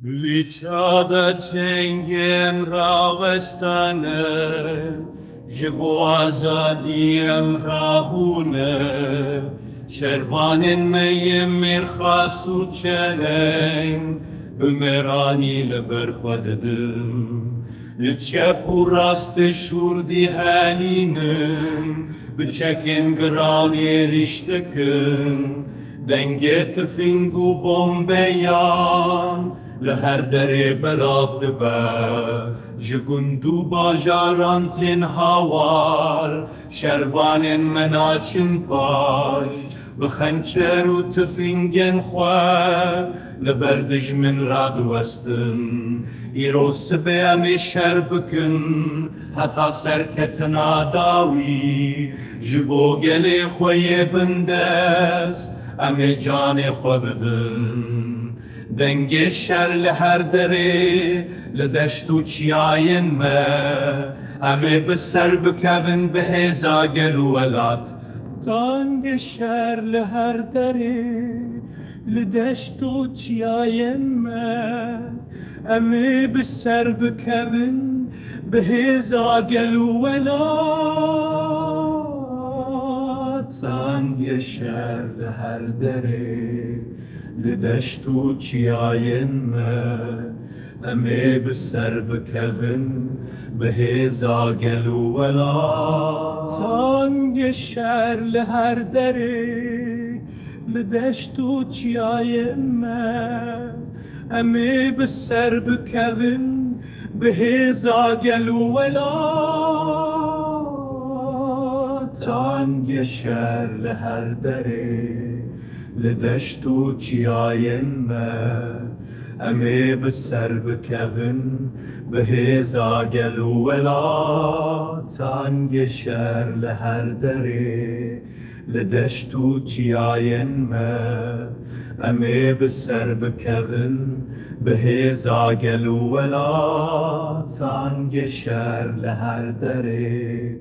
Lichada cengem ravestane, Jeboaza diem rabune, Shervanin meyem mirchasu chelem, Ömerani leberfadedim, Lichepurast şurdi haninem, Bıçekin grani riştekin, Denget fingu bombeyan, لهر دری بلاف دبر جگندو باجاران تن هوار شروان مناچن باش بخنچر و تفینگن خواه لبردج من راد وستن ایرو سبیمی شر بکن حتا سرکتنا داوی جبو گلی خوی بندست امی جان خو بدن دنگ شر لهر دری لدشتو چیاین ما همه بسر بکبن به هزا گلولات دنگ شر لهر دری لدشتو چیاین ما همه بسر بکبن به هزا گلولات دنگ شر لهر دری لدشتو چیاین ما امی بسر بکبن به هزا گلولا تانگ شهر لهر دری لدشتو چیاین ما امی بسر بکبن به هزا گلولا تانگ شهر لهر دری لدشتو چیاین ما امی بسر بکبن به هزا گلولا تانگ شهر لهر دری لدشتو چیاین ما امی بسر بکبن به هزا گلولا تانگ شهر لهر دری